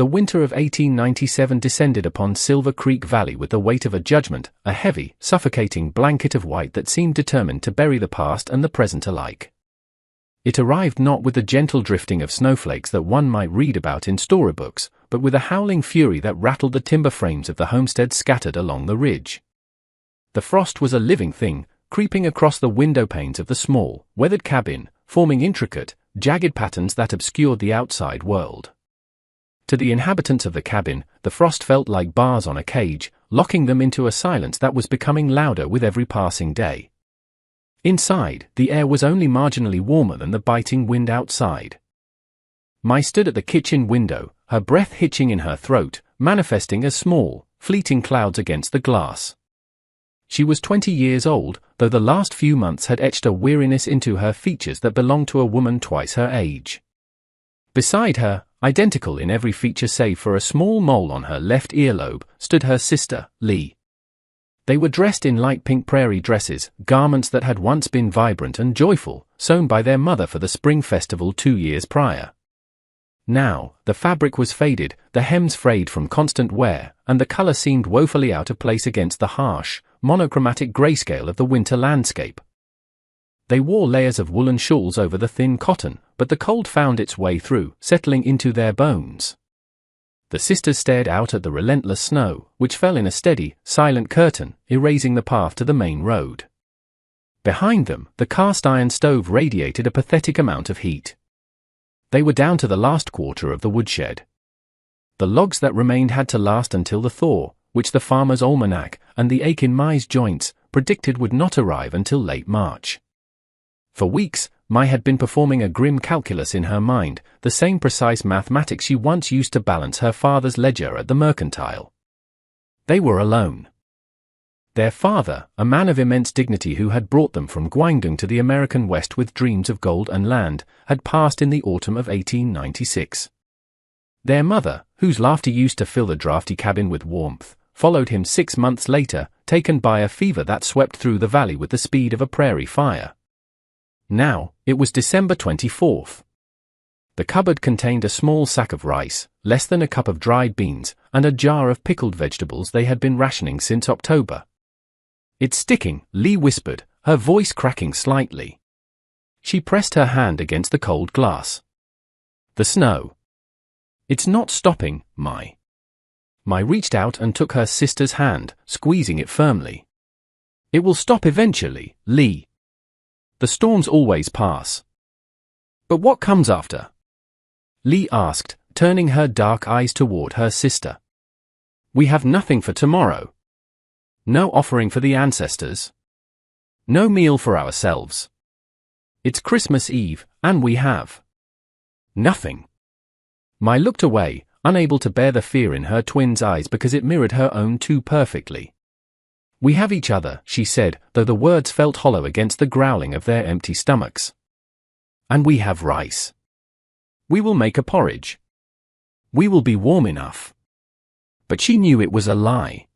The winter of 1897 descended upon Silver Creek Valley with the weight of a judgment, a heavy, suffocating blanket of white that seemed determined to bury the past and the present alike. It arrived not with the gentle drifting of snowflakes that one might read about in storybooks, but with a howling fury that rattled the timber frames of the homesteads scattered along the ridge. The frost was a living thing, creeping across the window panes of the small, weathered cabin, forming intricate, jagged patterns that obscured the outside world. To the inhabitants of the cabin, the frost felt like bars on a cage, locking them into a silence that was becoming louder with every passing day. Inside, the air was only marginally warmer than the biting wind outside. Mai stood at the kitchen window, her breath hitching in her throat, manifesting as small, fleeting clouds against the glass. She was 20 years old, though the last few months had etched a weariness into her features that belonged to a woman twice her age. Beside her, identical in every feature save for a small mole on her left earlobe, stood her sister, Lee. They were dressed in light pink prairie dresses, garments that had once been vibrant and joyful, sewn by their mother for the spring festival 2 years prior. Now, the fabric was faded, the hems frayed from constant wear, and the color seemed woefully out of place against the harsh, monochromatic grayscale of the winter landscape. They wore layers of woolen shawls over the thin cotton, but the cold found its way through, settling into their bones. The sisters stared out at the relentless snow, which fell in a steady, silent curtain, erasing the path to the main road. Behind them, the cast-iron stove radiated a pathetic amount of heat. They were down to the last quarter of the woodshed. The logs that remained had to last until the thaw, which the farmer's almanac, and the ache in Mai's joints, predicted would not arrive until late March. For weeks, Mai had been performing a grim calculus in her mind, the same precise mathematics she once used to balance her father's ledger at the mercantile. They were alone. Their father, a man of immense dignity who had brought them from Guangdong to the American West with dreams of gold and land, had passed in the autumn of 1896. Their mother, whose laughter used to fill the drafty cabin with warmth, followed him 6 months later, taken by a fever that swept through the valley with the speed of a prairie fire. Now, it was December 24th. The cupboard contained a small sack of rice, less than a cup of dried beans, and a jar of pickled vegetables they had been rationing since October. "It's sticking," Lee whispered, her voice cracking slightly. She pressed her hand against the cold glass. "The snow." "It's not stopping, Mai." Mai reached out and took her sister's hand, squeezing it firmly. "It will stop eventually, Lee. The storms always pass." "But what comes after?" Lee asked, turning her dark eyes toward her sister. "We have nothing for tomorrow. No offering for the ancestors. No meal for ourselves. It's Christmas Eve, and we have nothing." Mai looked away, unable to bear the fear in her twin's eyes because it mirrored her own too perfectly. "We have each other," she said, though the words felt hollow against the growling of their empty stomachs. "And we have rice. We will make a porridge. We will be warm enough." But she knew it was a lie.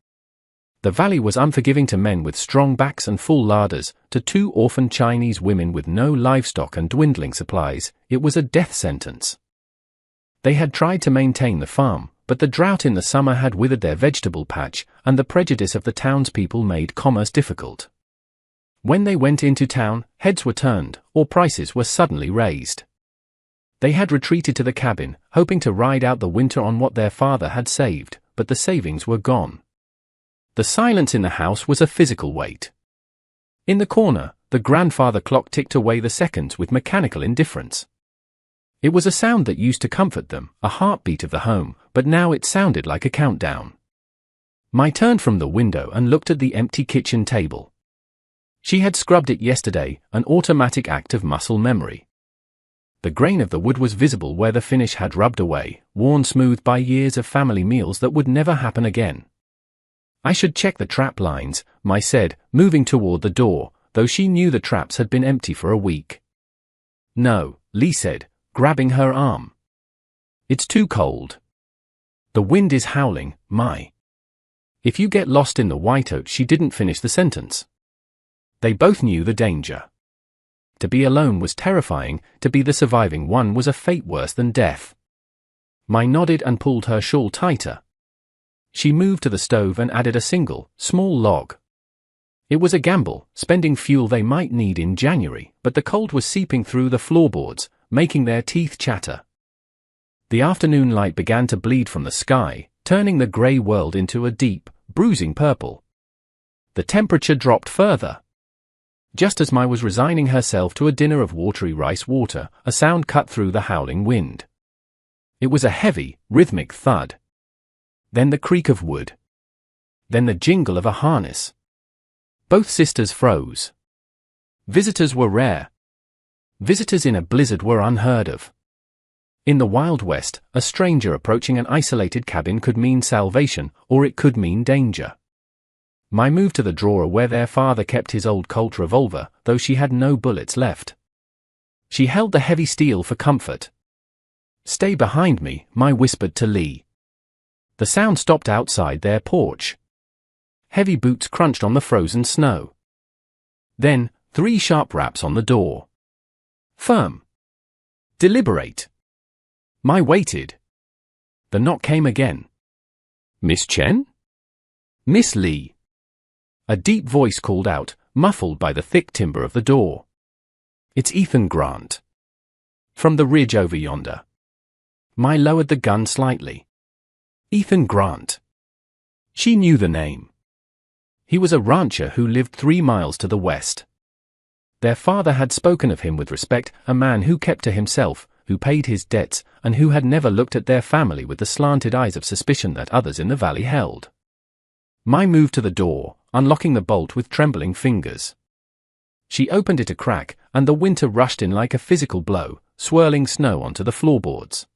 The valley was unforgiving to men with strong backs and full larders, to 2 orphaned Chinese women with no livestock and dwindling supplies, it was a death sentence. They had tried to maintain the farm, but the drought in the summer had withered their vegetable patch, and the prejudice of the townspeople made commerce difficult. When they went into town, heads were turned, or prices were suddenly raised. They had retreated to the cabin, hoping to ride out the winter on what their father had saved, but the savings were gone. The silence in the house was a physical weight. In the corner, the grandfather clock ticked away the seconds with mechanical indifference. It was a sound that used to comfort them, a heartbeat of the home, but now it sounded like a countdown. Mai turned from the window and looked at the empty kitchen table. She had scrubbed it yesterday, an automatic act of muscle memory. The grain of the wood was visible where the finish had rubbed away, worn smooth by years of family meals that would never happen again. "I should check the trap lines," Mai said, moving toward the door, though she knew the traps had been empty for a week. "No," Lee said, grabbing her arm. "It's too cold. The wind is howling, Mai. If you get lost in the whiteout." She didn't finish the sentence. They both knew the danger. To be alone was terrifying, to be the surviving one was a fate worse than death. Mai nodded and pulled her shawl tighter. She moved to the stove and added a single, small log. It was a gamble, spending fuel they might need in January, but the cold was seeping through the floorboards, making their teeth chatter. The afternoon light began to bleed from the sky, turning the grey world into a deep, bruising purple. The temperature dropped further. Just as Mai was resigning herself to a dinner of watery rice water, a sound cut through the howling wind. It was a heavy, rhythmic thud. Then the creak of wood. Then the jingle of a harness. Both sisters froze. Visitors were rare. Visitors in a blizzard were unheard of. In the Wild West, a stranger approaching an isolated cabin could mean salvation, or it could mean danger. Mai moved to the drawer where their father kept his old Colt revolver, though she had no bullets left. She held the heavy steel for comfort. "Stay behind me," Mai whispered to Lee. The sound stopped outside their porch. Heavy boots crunched on the frozen snow. Then, 3 sharp raps on the door. Firm. Deliberate. Mai waited. The knock came again. "Miss Chen?" "Miss Lee." A deep voice called out, muffled by the thick timber of the door. "It's Ethan Grant. From the ridge over yonder." Mai lowered the gun slightly. Ethan Grant. She knew the name. He was a rancher who lived 3 miles to the west. Their father had spoken of him with respect, a man who kept to himself, who paid his debts, and who had never looked at their family with the slanted eyes of suspicion that others in the valley held. Mai moved to the door, unlocking the bolt with trembling fingers. She opened it a crack, and the winter rushed in like a physical blow, swirling snow onto the floorboards.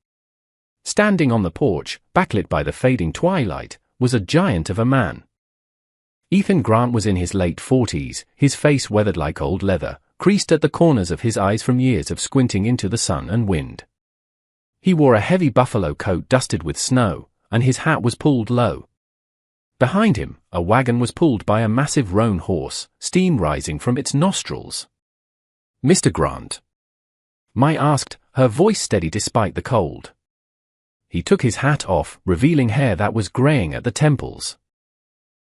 Standing on the porch, backlit by the fading twilight, was a giant of a man. Ethan Grant was in his late 40s, his face weathered like old leather, creased at the corners of his eyes from years of squinting into the sun and wind. He wore a heavy buffalo coat dusted with snow, and his hat was pulled low. Behind him, a wagon was pulled by a massive roan horse, steam rising from its nostrils. "Mr. Grant?" Mai asked, her voice steady despite the cold. He took his hat off, revealing hair that was graying at the temples.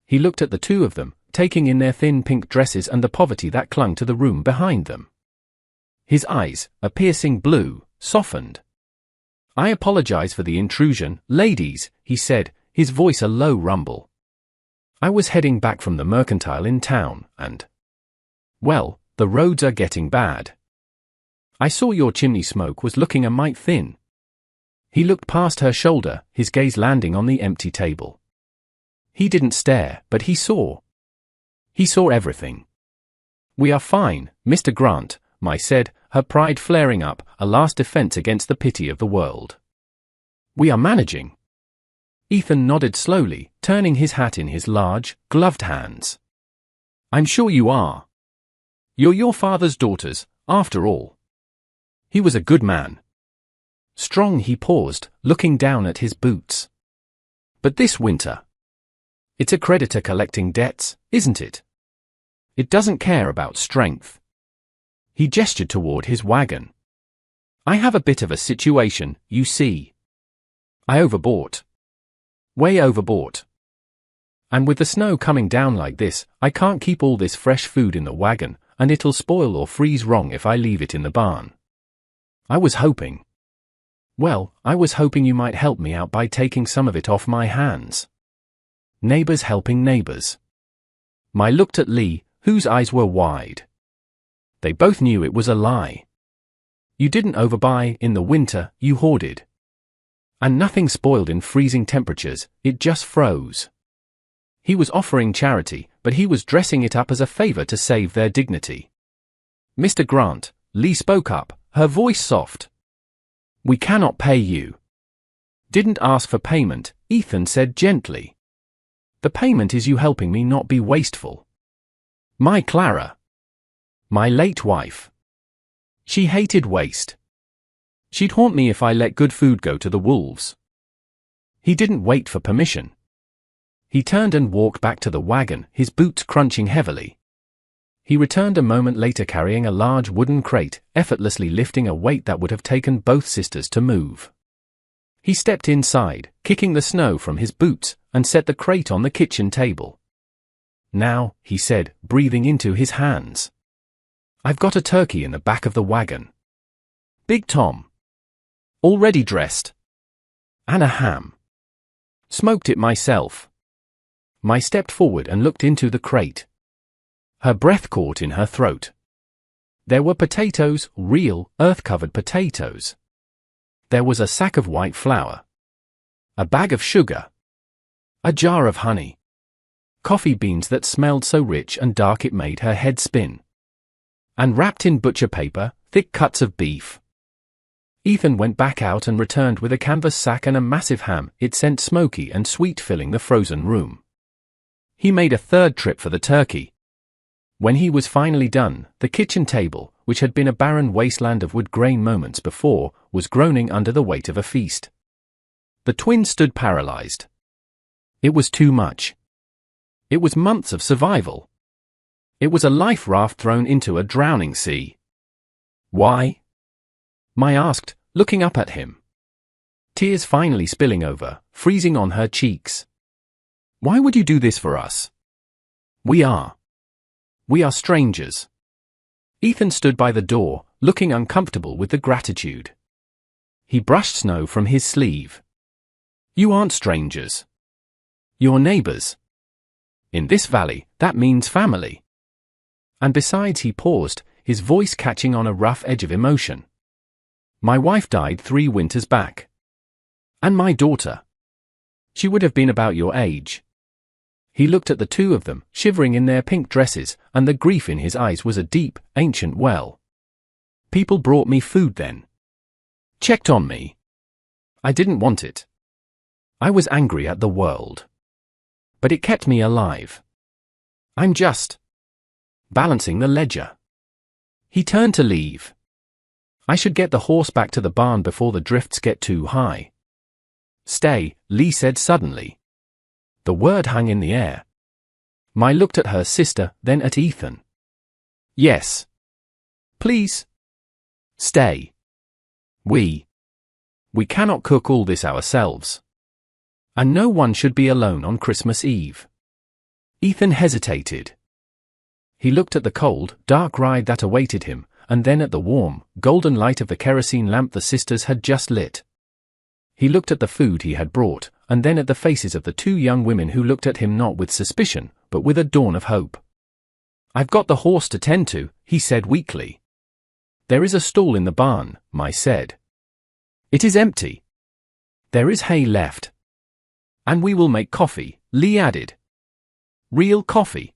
He looked at the two of them, taking in their thin pink dresses and the poverty that clung to the room behind them. His eyes, a piercing blue, softened. "I apologize for the intrusion, ladies," he said, his voice a low rumble. "I was heading back from the mercantile in town, and... well, the roads are getting bad. I saw your chimney smoke was looking a mite thin." He looked past her shoulder, his gaze landing on the empty table. He didn't stare, but he saw. He saw everything. "We are fine, Mr. Grant," Mai said, her pride flaring up, a last defense against the pity of the world. "We are managing." Ethan nodded slowly, turning his hat in his large, gloved hands. "I'm sure you are. You're your father's daughters, after all." He was a good man. Strong. He paused, looking down at his boots. "But this winter. It's a creditor collecting debts, isn't it? It doesn't care about strength." He gestured toward his wagon. "I have a bit of a situation, you see. I overbought. Way overbought. And with the snow coming down like this, I can't keep all this fresh food in the wagon, and it'll spoil or freeze wrong if I leave it in the barn. I was hoping you might help me out by taking some of it off my hands." Neighbors helping neighbors. Mai looked at Lee, whose eyes were wide. They both knew it was a lie. You didn't overbuy in the winter, you hoarded. And nothing spoiled in freezing temperatures, it just froze. He was offering charity, but he was dressing it up as a favor to save their dignity. "Mr. Grant," Lee spoke up, her voice soft. "We cannot pay you." "Didn't ask for payment," Ethan said gently. "The payment is you helping me not be wasteful. My Clara. My late wife. She hated waste. She'd haunt me if I let good food go to the wolves." He didn't wait for permission. He turned and walked back to the wagon, his boots crunching heavily. He returned a moment later carrying a large wooden crate, effortlessly lifting a weight that would have taken both sisters to move. He stepped inside, kicking the snow from his boots, and set the crate on the kitchen table. "Now," he said, breathing into his hands. "I've got a turkey in the back of the wagon. Big Tom. Already dressed. And a ham. Smoked it myself." I stepped forward and looked into the crate. Her breath caught in her throat. There were potatoes, real, earth-covered potatoes. There was a sack of white flour. A bag of sugar. A jar of honey. Coffee beans that smelled so rich and dark it made her head spin. And wrapped in butcher paper, thick cuts of beef. Ethan went back out and returned with a canvas sack and a massive ham. It sent smoky and sweet filling the frozen room. He made a third trip for the turkey. When he was finally done, the kitchen table, which had been a barren wasteland of wood grain moments before, was groaning under the weight of a feast. The twins stood paralyzed. It was too much. It was months of survival. It was a life raft thrown into a drowning sea. "Why?" I asked, looking up at him. Tears finally spilling over, freezing on her cheeks. "Why would you do this for us? We are strangers." Ethan stood by the door, looking uncomfortable with the gratitude. He brushed snow from his sleeve. "You aren't strangers. You're neighbors. In this valley, that means family." And besides, he paused, his voice catching on a rough edge of emotion. "My wife died 3 winters back. And my daughter. She would have been about your age." He looked at the two of them, shivering in their pink dresses, and the grief in his eyes was a deep, ancient well. "People brought me food then. Checked on me. I didn't want it. I was angry at the world. But it kept me alive. I'm just balancing the ledger." He turned to leave. "I should get the horse back to the barn before the drifts get too high." "Stay," Lee said suddenly. The word hung in the air. I looked at her sister, then at Ethan. "Yes. Please. Stay. We cannot cook all this ourselves. And no one should be alone on Christmas Eve." Ethan hesitated. He looked at the cold, dark ride that awaited him, and then at the warm, golden light of the kerosene lamp the sisters had just lit. He looked at the food he had brought, and then at the faces of the 2 young women who looked at him not with suspicion, but with a dawn of hope. "I've got the horse to tend to," he said weakly. "There is a stall in the barn," I said. "It is empty. There is hay left. And we will make coffee," Lee added. "Real coffee."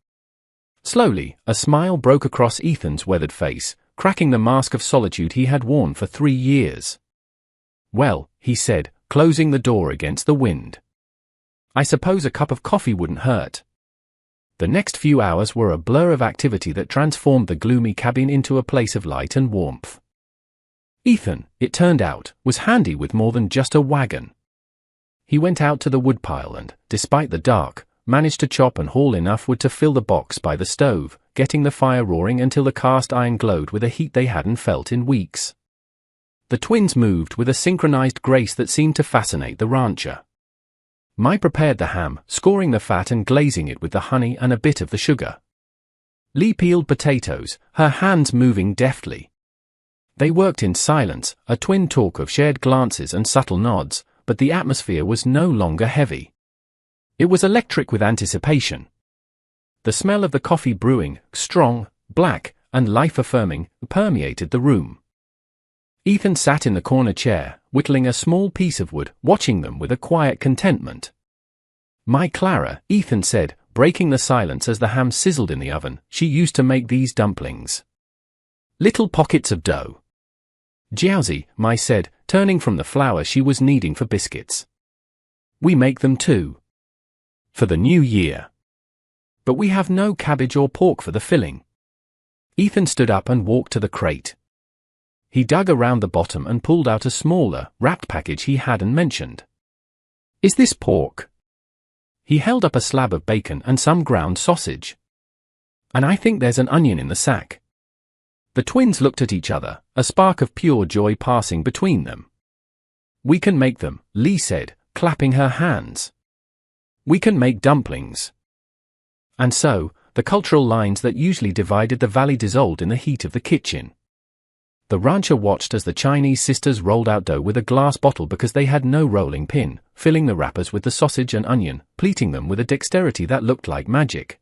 Slowly, a smile broke across Ethan's weathered face, cracking the mask of solitude he had worn for 3 years. "Well," he said, closing the door against the wind. "I suppose a cup of coffee wouldn't hurt." The next few hours were a blur of activity that transformed the gloomy cabin into a place of light and warmth. Ethan, it turned out, was handy with more than just a wagon. He went out to the woodpile and, despite the dark, managed to chop and haul enough wood to fill the box by the stove, getting the fire roaring until the cast iron glowed with a heat they hadn't felt in weeks. The twins moved with a synchronized grace that seemed to fascinate the rancher. I prepared the ham, scoring the fat and glazing it with the honey and a bit of the sugar. Lee peeled potatoes, her hands moving deftly. They worked in silence, a twin talk of shared glances and subtle nods, but the atmosphere was no longer heavy. It was electric with anticipation. The smell of the coffee brewing, strong, black, and life-affirming, permeated the room. Ethan sat in the corner chair, whittling a small piece of wood, watching them with a quiet contentment. "My Clara," Ethan said, breaking the silence as the ham sizzled in the oven, "she used to make these dumplings. Little pockets of dough." "Jiaozi," I said, turning from the flour she was kneading for biscuits. "We make them too. For the new year. But we have no cabbage or pork for the filling." Ethan stood up and walked to the crate. He dug around the bottom and pulled out a smaller, wrapped package he hadn't mentioned. "Is this pork?" He held up a slab of bacon and some ground sausage. "And I think there's an onion in the sack." The twins looked at each other, a spark of pure joy passing between them. We can make them, Lee said, clapping her hands. We can make dumplings. And so, the cultural lines that usually divided the valley dissolved in the heat of the kitchen. The rancher watched as the Chinese sisters rolled out dough with a glass bottle because they had no rolling pin, filling the wrappers with the sausage and onion, pleating them with a dexterity that looked like magic.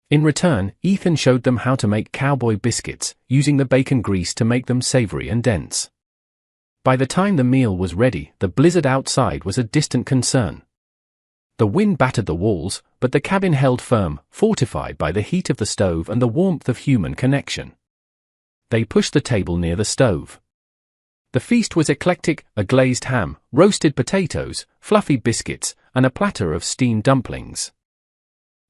In return, Ethan showed them how to make cowboy biscuits, using the bacon grease to make them savory and dense. By the time the meal was ready, the blizzard outside was a distant concern. The wind battered the walls, but the cabin held firm, fortified by the heat of the stove and the warmth of human connection. They pushed the table near the stove. The feast was eclectic: a glazed ham, roasted potatoes, fluffy biscuits, and a platter of steamed dumplings.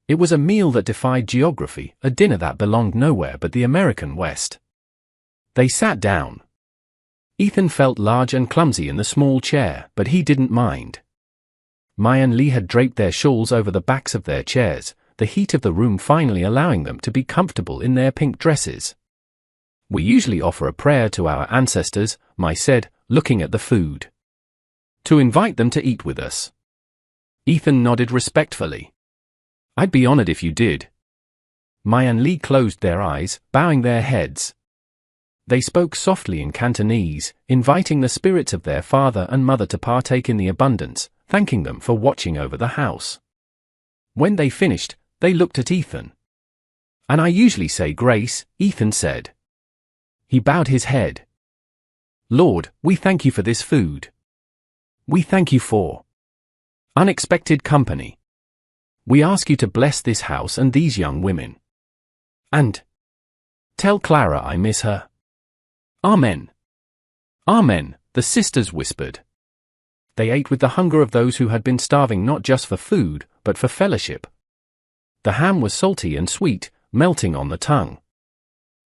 It was a meal that defied geography, a dinner that belonged nowhere but the American West. They sat down. Ethan felt large and clumsy in the small chair, but he didn't mind. Mai and Lee had draped their shawls over the backs of their chairs, the heat of the room finally allowing them to be comfortable in their pink dresses. We usually offer a prayer to our ancestors, Mai said, looking at the food. To invite them to eat with us. Ethan nodded respectfully. I'd be honored if you did. Mai and Lee closed their eyes, bowing their heads. They spoke softly in Cantonese, inviting the spirits of their father and mother to partake in the abundance, thanking them for watching over the house. When they finished, they looked at Ethan. And I usually say grace, Ethan said. He bowed his head. Lord, we thank you for this food. We thank you for unexpected company. We ask you to bless this house and these young women. And tell Clara I miss her. Amen. Amen, the sisters whispered. They ate with the hunger of those who had been starving not just for food, but for fellowship. The ham was salty and sweet, melting on the tongue.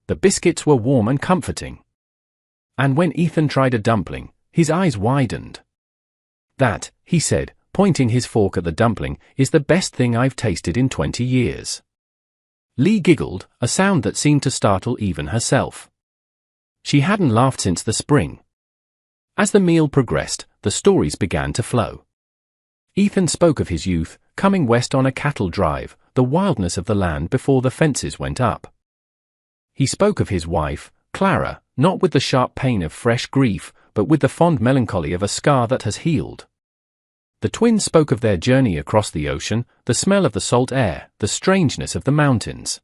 The biscuits were warm and comforting. And when Ethan tried a dumpling, his eyes widened. That, he said, pointing his fork at the dumpling, is the best thing I've tasted in 20 years. Lee giggled, a sound that seemed to startle even herself. She hadn't laughed since the spring. As the meal progressed, the stories began to flow. Ethan spoke of his youth, coming west on a cattle drive, the wildness of the land before the fences went up. He spoke of his wife, Clara, not with the sharp pain of fresh grief, but with the fond melancholy of a scar that has healed. The twins spoke of their journey across the ocean, the smell of the salt air, the strangeness of the mountains.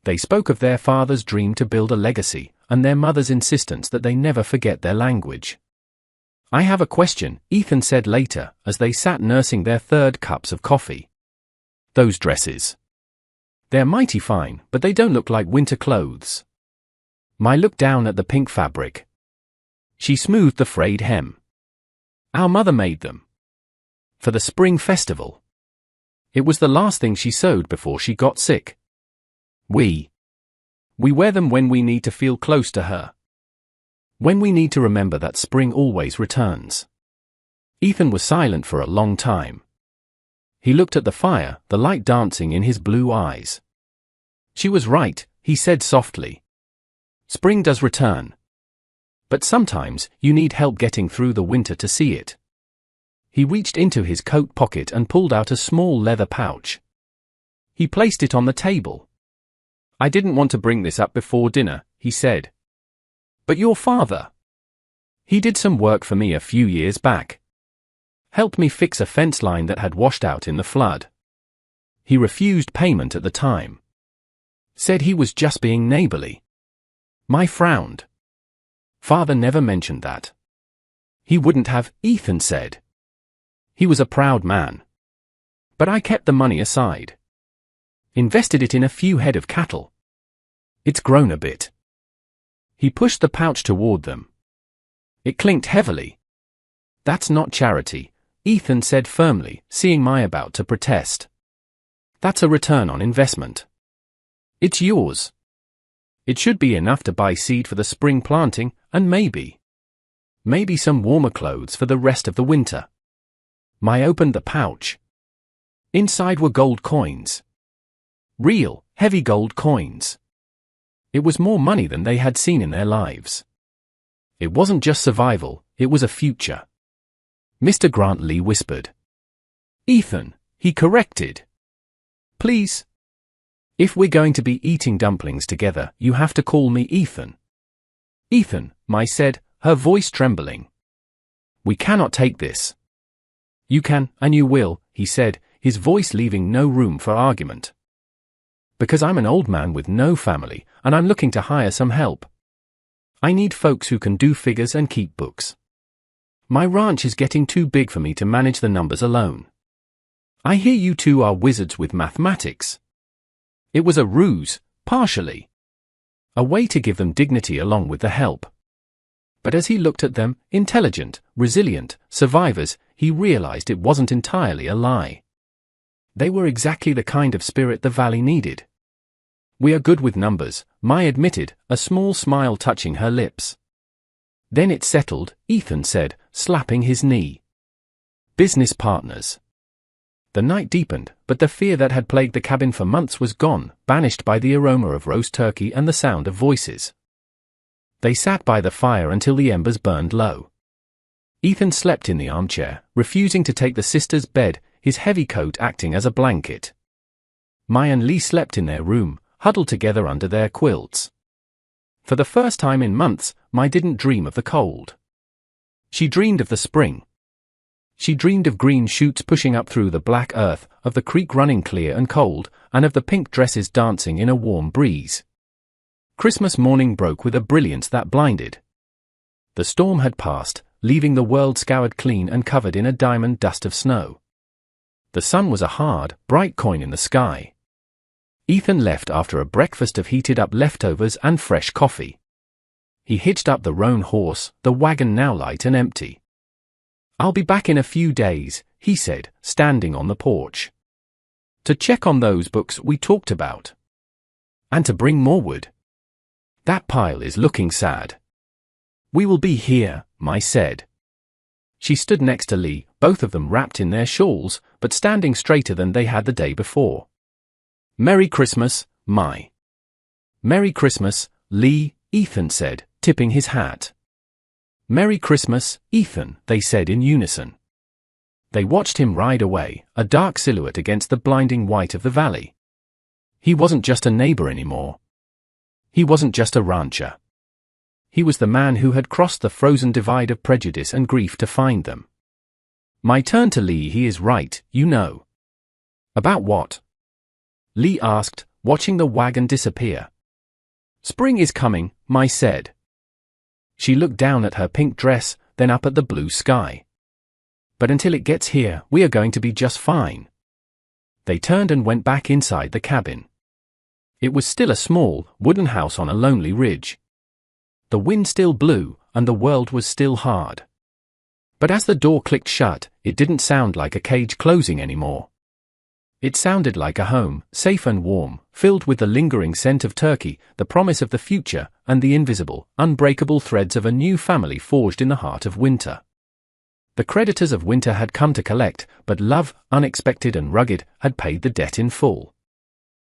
They spoke of their father's dream to build a legacy, and their mother's insistence that they never forget their language. I have a question, Ethan said later, as they sat nursing their third cups of coffee. Those dresses. They're mighty fine, but they don't look like winter clothes. Mai looked down at the pink fabric. She smoothed the frayed hem. Our mother made them. For the spring festival. It was the last thing she sewed before she got sick. We wear them when we need to feel close to her. When we need to remember that spring always returns. Ethan was silent for a long time. He looked at the fire, the light dancing in his blue eyes. She was right, he said softly. Spring does return. But sometimes, you need help getting through the winter to see it. He reached into his coat pocket and pulled out a small leather pouch. He placed it on the table. I didn't want to bring this up before dinner, he said. But your father. He did some work for me a few years back. Helped me fix a fence line that had washed out in the flood. He refused payment at the time. Said he was just being neighborly. Mai frowned. Father never mentioned that. He wouldn't have, Ethan said. He was a proud man. But I kept the money aside. Invested it in a few head of cattle. It's grown a bit. He pushed the pouch toward them. It clinked heavily. That's not charity, Ethan said firmly, seeing Mai about to protest. That's a return on investment. It's yours. It should be enough to buy seed for the spring planting, and maybe some warmer clothes for the rest of the winter. Mai opened the pouch. Inside were gold coins. Real, heavy gold coins. It was more money than they had seen in their lives. It wasn't just survival, it was a future. Mr. Grantley whispered. Ethan, he corrected. Please. If we're going to be eating dumplings together, you have to call me Ethan. Ethan, Mai said, her voice trembling. We cannot take this. You can, and you will, he said, his voice leaving no room for argument. Because I'm an old man with no family, and I'm looking to hire some help. I need folks who can do figures and keep books. My ranch is getting too big for me to manage the numbers alone. I hear you two are wizards with mathematics. It was a ruse, partially. A way to give them dignity along with the help. But as he looked at them, intelligent, resilient, survivors, he realized it wasn't entirely a lie. They were exactly the kind of spirit the valley needed. We are good with numbers, Mai admitted, a small smile touching her lips. Then it settled, Ethan said, slapping his knee. Business partners. The night deepened, but the fear that had plagued the cabin for months was gone, banished by the aroma of roast turkey and the sound of voices. They sat by the fire until the embers burned low. Ethan slept in the armchair, refusing to take the sisters' bed, his heavy coat acting as a blanket. Mai and Lee slept in their room, huddled together under their quilts. For the first time in months, Mai didn't dream of the cold. She dreamed of the spring. She dreamed of green shoots pushing up through the black earth, of the creek running clear and cold, and of the pink dresses dancing in a warm breeze. Christmas morning broke with a brilliance that blinded. The storm had passed, leaving the world scoured clean and covered in a diamond dust of snow. The sun was a hard, bright coin in the sky. Ethan left after a breakfast of heated-up leftovers and fresh coffee. He hitched up the roan horse, the wagon now light and empty. I'll be back in a few days, he said, standing on the porch. To check on those books we talked about. And to bring more wood. That pile is looking sad. We will be here, Mai said. She stood next to Lee, both of them wrapped in their shawls, but standing straighter than they had the day before. Merry Christmas, Mai. Merry Christmas, Lee, Ethan said, tipping his hat. Merry Christmas, Ethan, they said in unison. They watched him ride away, a dark silhouette against the blinding white of the valley. He wasn't just a neighbor anymore. He wasn't just a rancher. He was the man who had crossed the frozen divide of prejudice and grief to find them. Mai turned to Lee. He is right, you know. About what? Lee asked, watching the wagon disappear. Spring is coming, Mai said. She looked down at her pink dress, then up at the blue sky. But until it gets here, we are going to be just fine. They turned and went back inside the cabin. It was still a small, wooden house on a lonely ridge. The wind still blew, and the world was still hard. But as the door clicked shut, it didn't sound like a cage closing anymore. It sounded like a home, safe and warm, filled with the lingering scent of turkey, the promise of the future, and the invisible, unbreakable threads of a new family forged in the heart of winter. The creditors of winter had come to collect, but love, unexpected and rugged, had paid the debt in full.